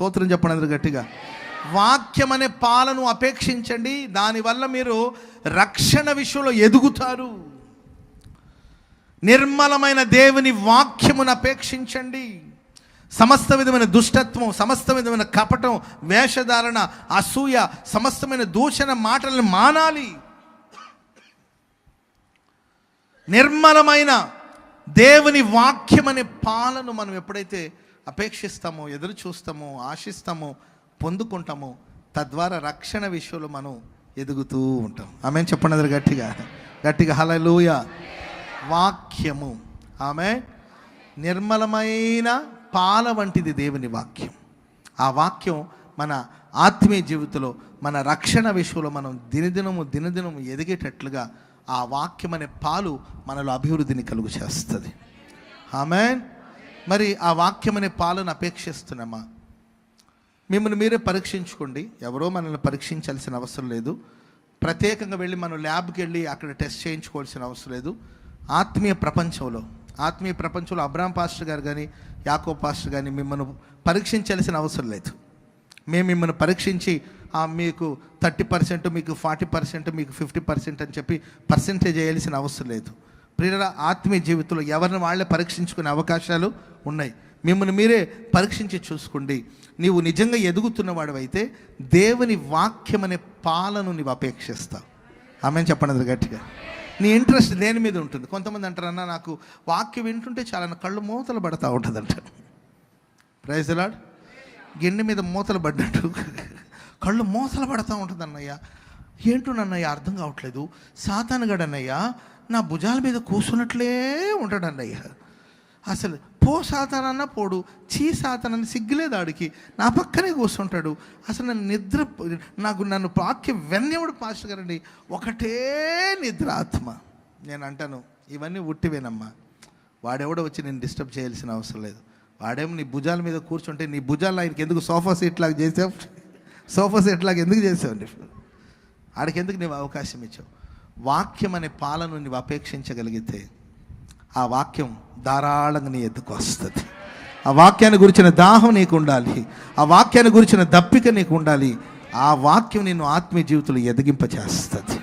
స్తోత్రం చెప్పండి అందరూ గట్టిగా. వాక్యం అనే పాలను అపేక్షించండి, దానివల్ల మీరు రక్షణ విషయంలో ఎదుగుతారు. నిర్మలమైన దేవుని వాక్యమును అపేక్షించండి. సమస్త విధమైన దుష్టత్వం, సమస్త విధమైన కపటం, వేషధారణ, అసూయ, సమస్తమైన దూషణ మాటలను మానాలి. నిర్మలమైన దేవుని వాక్యం అనే పాలను మనం ఎప్పుడైతే అపేక్షిస్తామో, ఎదురు చూస్తామో, ఆశిస్తామో, పొందుకుంటామో, తద్వారా రక్షణ విషయంలో మనం ఎదుగుతూ ఉంటాం. ఆమె చెప్పండి అందరు గట్టిగా గట్టిగా హల్లెలూయా. వాక్యము ఆమె నిర్మలమైన పాల వంటిది దేవుని వాక్యం. ఆ వాక్యం మన ఆత్మీయ జీవితంలో, మన రక్షణ విషయంలో మనం దినదినము ఎదిగేటట్లుగా ఆ వాక్యం అనే పాలు మనలో అభివృద్ధిని కలుగు చేస్తుంది. ఆమేన్. మరి ఆ వాక్యం అనే పాలను అపేక్షిస్తున్నామా? మిమ్మల్ని మీరే పరీక్షించుకోండి. ఎవరో మనల్ని పరీక్షించాల్సిన అవసరం లేదు. ప్రత్యేకంగా వెళ్ళి మనం ల్యాబ్కి వెళ్ళి అక్కడ టెస్ట్ చేయించుకోవాల్సిన అవసరం లేదు. ఆత్మీయ ప్రపంచంలో అబ్రాహం పాస్టర్ గారు కానీ, యాకోబ్ పాస్టర్ కానీ మిమ్మల్ని పరీక్షించాల్సిన అవసరం లేదు. మేము మిమ్మల్ని పరీక్షించి మీకు 30%, మీకు 40%, మీకు 50% అని చెప్పి పర్సెంటేజ్ వేయాల్సిన అవసరం లేదు. ప్రియుల ఆత్మీయ జీవితంలో ఎవరిని వాళ్ళే పరీక్షించుకునే అవకాశాలు ఉన్నాయి. మిమ్మల్ని మీరే పరీక్షించి చూసుకోండి. నీవు నిజంగా ఎదుగుతున్నవాడు అయితే దేవుని వాక్యం అనే పాలను నీవు అపేక్షిస్తావు. ఆమె చెప్పండి గట్టిగా. నీ ఇంట్రెస్ట్ దేని మీద ఉంటుంది? కొంతమంది అంటారన్నా, నాకు వాక్యం వింటుంటే చాలా కళ్ళు మూతలు పడతా ఉంటుందంట. Praise the Lord. గిన్నె మీద మూతలు పడ్డట్టు కళ్ళు మూతలు పడతా ఉంటుంది అన్నయ్య. ఏంటోనన్నయ్య అర్థం కావట్లేదు. సాతానుగాడన్నయ్య నా భుజాల మీద కూర్చున్నట్లే ఉంటాడు అన్నయ్య. అసలు పో సాతానన్నా పోడు, చీ సాతానని సిగ్గులేదు ఆడికి, నా పక్కనే కూర్చుంటాడు. అసలు నన్ను వాక్యం వెన్నెవడు పాస్టర్ గారండి, ఒకటే నిద్ర ఆత్మ. నేను అంటాను, ఇవన్నీ ఉట్టివేనమ్మా. వాడెవడో వచ్చి నేను డిస్టర్బ్ చేయాల్సిన అవసరం లేదు. వాడేమో నీ భుజాల మీద కూర్చుంటే నీ భుజాలు ఆయనకి ఎందుకు సోఫా సెట్ లాగా ఎందుకు చేసావు? ఆడికి ఎందుకు నీవు అవకాశం ఇచ్చావు? వాక్యం అనే పాలను నీవు అపేక్షించగలిగితే ఆ వాక్యం ధారాళంగా నీ ఎద్దుకు వస్తుంది. ఆ వాక్యాన్ని గురించిన దాహం నీకు ఉండాలి. ఆ వాక్యాన్ని గురించిన దప్పిక నీకు ఉండాలి. ఆ వాక్యం నిన్ను ఆత్మీయ జీవితంలో ఎదిగింపచేస్తుంది.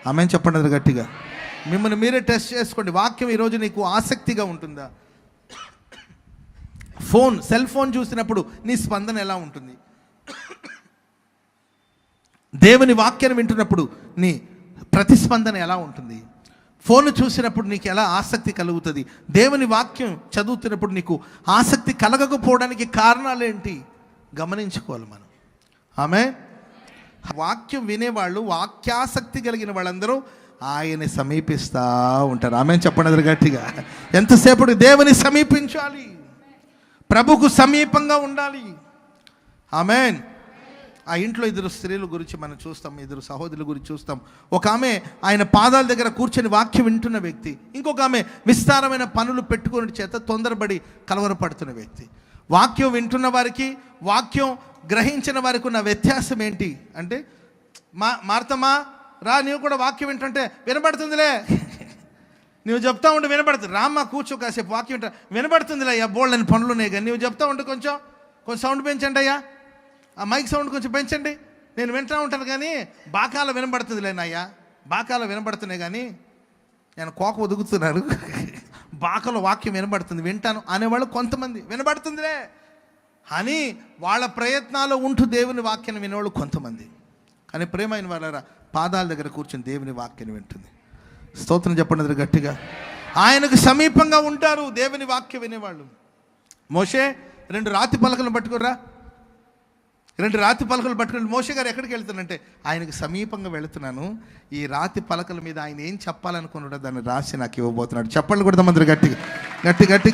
ఆమె చెప్పండి గట్టిగా. మిమ్మల్ని మీరే టెస్ట్ చేసుకోండి. వాక్యం ఈరోజు నీకు ఆసక్తిగా ఉంటుందా? సెల్ ఫోన్ చూసినప్పుడు నీ స్పందన ఎలా ఉంటుంది? దేవుని వాక్యాన్ని వింటున్నప్పుడు నీ ప్రతిస్పందన ఎలా ఉంటుంది? ఫోన్ చూసినప్పుడు నీకు ఎలా ఆసక్తి కలుగుతుంది? దేవుని వాక్యం చదువుతున్నప్పుడు నీకు ఆసక్తి కలగకపోవడానికి కారణాలు ఏంటి? గమనించుకోవాలి మనం. ఆమె వాక్యం వినేవాళ్ళు, వాక్యాసక్తి కలిగిన వాళ్ళందరూ ఆయన్ని సమీపిస్తూ ఉంటారు. ఆమె చెప్పండి గట్టిగా. ఎంతసేపు దేవుని సమీపించాలి, ప్రభుకు సమీపంగా ఉండాలి. ఆమెన్. ఆ ఇంట్లో 2 స్త్రీల గురించి మనం చూస్తాం, 2 సహోదరుల గురించి చూస్తాం. ఒక ఆమె ఆయన పాదాల దగ్గర కూర్చొని వాక్యం వింటున్న వ్యక్తి, ఇంకొక ఆమె విస్తారమైన పనులు పెట్టుకునే చేత తొందరపడి కలవరపడుతున్న వ్యక్తి. వాక్యం వింటున్న వారికి, వాక్యం గ్రహించిన వారికి ఉన్న వ్యత్యాసం ఏంటి అంటే, మార్తమ్మా రా, నీవు కూడా వాక్యం వింటుంటే వినబడుతుందిలే, నువ్వు చెప్తా ఉంటే వినబడుతుంది. రామ్మ కూర్చో కాసేపు వాక్యం వింటా, వినబడుతుందిలే అయ్యా, బోల్డని పనులు ఉన్నాయి కానీ నువ్వు చెప్తా ఉంటే కొంచెం సౌండ్ పెంచండి అయ్యా, ఆ మైక్ సౌండ్ కొంచెం పెంచండి, నేను వింటూ ఉంటాను కానీ బాకాల వినబడుతుందిలేనయ్యా, బాకాల వినబడుతున్నాయి కానీ నేను కోక ఒదుగుతున్నాను, బాకలో వాక్యం వినబడుతుంది వింటాను అనేవాళ్ళు కొంతమంది. వినబడుతుందిలే అని వాళ్ళ ప్రయత్నాలు ఉంటూ దేవుని వాక్యాన్ని వినేవాళ్ళు కొంతమంది. కానీ ప్రేమైన వాళ్ళ పాదాల దగ్గర కూర్చొని దేవుని వాక్యాన్ని వింటుంది. స్తోత్రం చెప్పండి గట్టిగా. ఆయనకు సమీపంగా ఉంటారు దేవుని వాక్యం వినేవాళ్ళు. మోషే 2 రాతి పలకలను పట్టుకురా, 2 రాతి పలకలు పట్టుకుని మోషే గారు ఎక్కడికి వెళ్తానంటే, ఆయనకు సమీపంగా వెళుతున్నాను, ఈ రాతి పలకల మీద ఆయన ఏం చెప్పాలనుకున్నాడో దాన్ని రాసి నాకు ఇవ్వబోతున్నాడు. చెప్పండి కూడా మంది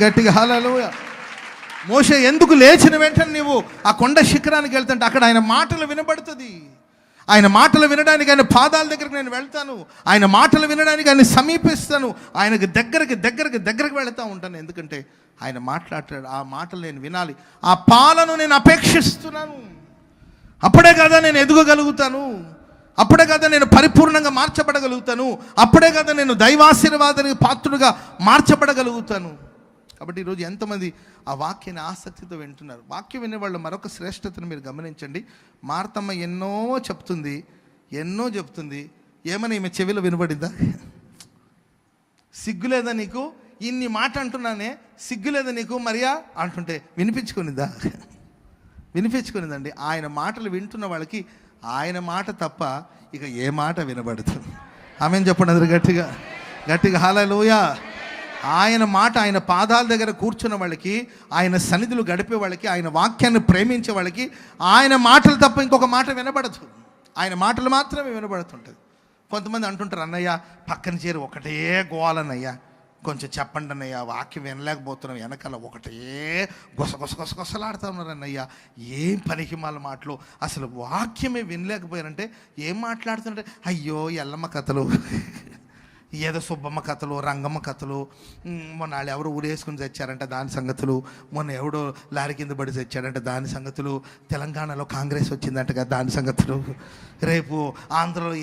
గట్టిగా హల్లెలూయా. మోషే ఎందుకు లేచిన వెంటనే నీవు ఆ కొండ శిఖరానికి వెళ్తుంటే అక్కడ ఆయన మాటలు వినబడుతుంది. ఆయన మాటలు వినడానికి ఆయన పాదాల దగ్గరకు నేను వెళ్తాను, ఆయన మాటలు వినడానికి ఆయన సమీపిస్తాను, ఆయనకు దగ్గరకు వెళుతూ ఉంటాను. ఎందుకంటే ఆయన మాట్లాడతాడు, ఆ మాటలు నేను వినాలి, ఆ పాలను నేను అపేక్షిస్తున్నాను. అప్పుడే కదా నేను ఎదగగలుగుతాను, అప్పుడే కదా నేను పరిపూర్ణంగా మార్చబడగలుగుతాను, అప్పుడే కదా నేను దైవాశీర్వాదానికి పాత్రుడుగా మార్చబడగలుగుతాను. కాబట్టి ఈరోజు ఎంతమంది ఆ వాక్యాన్ని ఆసక్తితో వింటున్నారు? వాక్యం వినేవాళ్ళు మరొక శ్రేష్టతను మీరు గమనించండి. మార్తమ్మ ఎన్నో చెప్తుంది. ఏమని ఈమె చెవిలో వినబడిందా? సిగ్గులేదా నీకు? ఇన్ని మాట అంటున్నానే, సిగ్గులేదా నీకు మరియా అంటుంటే వినిపించుకునిందండి. ఆయన మాటలు వింటున్న వాళ్ళకి ఆయన మాట తప్ప ఇక ఏ మాట వినబడదు. ఆమెను చెప్పండి అందరు గట్టిగా హల్లెలూయా. ఆయన మాట, ఆయన పాదాల దగ్గర కూర్చున్న వాళ్ళకి, ఆయన సన్నిధులు గడిపే వాళ్ళకి, ఆయన వాక్యాన్ని ప్రేమించే వాళ్ళకి ఆయన మాటలు తప్ప ఇంకొక మాట వినబడదు. ఆయన మాటలు మాత్రమే వినబడుతుంటుంది. కొంతమంది అంటుంటారు, అన్నయ్య పక్కన చేరి ఒకటే గోవాలన్నయ్యా, కొంచెం చెప్పండి అన్నయ్య, వాక్యం వినలేకపోతున్నాం, వెనకాల ఒకటే గొసలాడుతూ ఉన్నారు అన్నయ్య, ఏం పనికిమాల మాటలు, అసలు వాక్యమే వినలేకపోయారంటే ఏం మాట్లాడుతుంటే, అయ్యో ఎల్లమ్మ కథలు, ఏదో సుబ్బమ్మ కథలు, రంగమ్మ కథలు, మొన్న వాళ్ళు ఎవరు ఊరేసుకుని తెచ్చారంటే దాని సంగతులు, మొన్న ఎవడో లారీ కింద పడి తెచ్చాడంటే దాని సంగతులు, తెలంగాణలో కాంగ్రెస్ వచ్చిందంటగా దాని సంగతులు, రేపు ఆంధ్రలో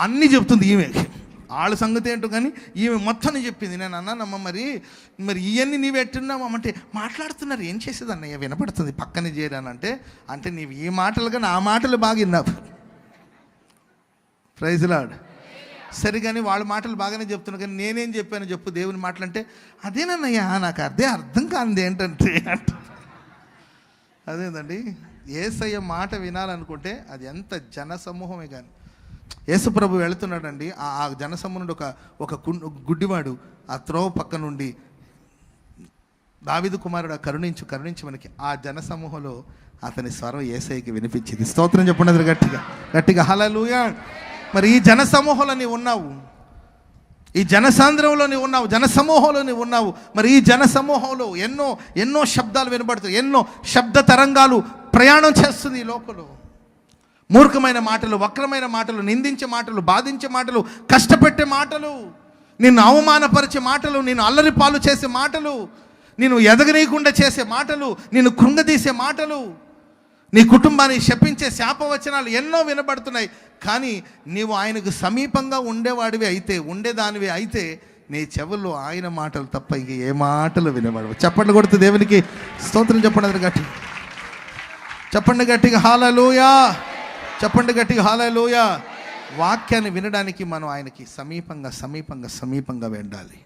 అన్నీ చెప్తుంది ఈమె. వాళ్ళ సంగతి ఏంటో కానీ ఈమె మొత్తం చెప్పింది. నేను అన్నానమ్మ, మరి ఇవన్నీ నీవు ఎట్టున్నామంటే మాట్లాడుతున్నారు, ఏం చేసేది అన్నయ్య, వినపడుతుంది పక్కనే చేరానంటే, అంటే నీవు ఈ మాటలు కానీ ఆ మాటలు బాగా విన్నావు. Praise Lord. సరే కానీ వాళ్ళ మాటలు బాగానే చెప్తున్నా, కానీ నేనేం చెప్పాను చెప్పు దేవుని మాటలు అంటే, అదేనన్నయ్యా నాకు అర్థం కానిది ఏంటంటే అదేందండి. యేసయ్య మాట వినాలనుకుంటే అది ఎంత జనసమూహమే కానీ. యేసుప్రభు వెళుతున్నాడండి, ఆ జనసమూహం నుండి ఒక గుడ్డివాడు ఆ త్రోవ పక్క నుండి, దావీదు కుమారుడు కరుణించు మనకి ఆ జనసమూహంలో అతని స్వరం యేసయ్యకి వినిపించింది. స్తోత్రం చెప్పండి గట్టిగా హల్లెలూయా. మరి ఈ జనసమూహంలో నీవు ఉన్నావు, ఈ జనసాంద్రంలో నీవు ఉన్నావు, జనసమూహంలో నీవు ఉన్నావు. మరి ఈ జనసమూహంలో ఎన్నో శబ్దాలు వినబడుతాయి, ఎన్నో శబ్ద తరంగాలు ప్రయాణం చేస్తుంది ఈ లోకంలో. మూర్ఖమైన మాటలు, వక్రమైన మాటలు, నిందించే మాటలు, బాధించే మాటలు, కష్టపెట్టే మాటలు, నిన్ను అవమానపరిచే మాటలు, నిన్ను అల్లరి పాలు చేసే మాటలు, నిన్ను ఎదగనీయకుండా చేసే మాటలు, నిన్ను కృంగదీసే మాటలు, నీ కుటుంబాన్ని శపించే శాపవచనాలు ఎన్నో వినబడుతున్నాయి. కానీ నీవు ఆయనకు సమీపంగా ఉండేదానివి అయితే నీ చెవుల్లో ఆయన మాటలు తప్ప ఇంక ఏ మాటలు వినబడవు. చప్పట్లు కొడుతూ దేవునికి స్తోత్రం చెప్పండి గట్టిగా హల్లెలూయా. చెప్పండి గట్టిగా హల్లెలూయా. వాక్యాన్ని వినడానికి మనం ఆయనకి సమీపంగా వెళ్ళాలి.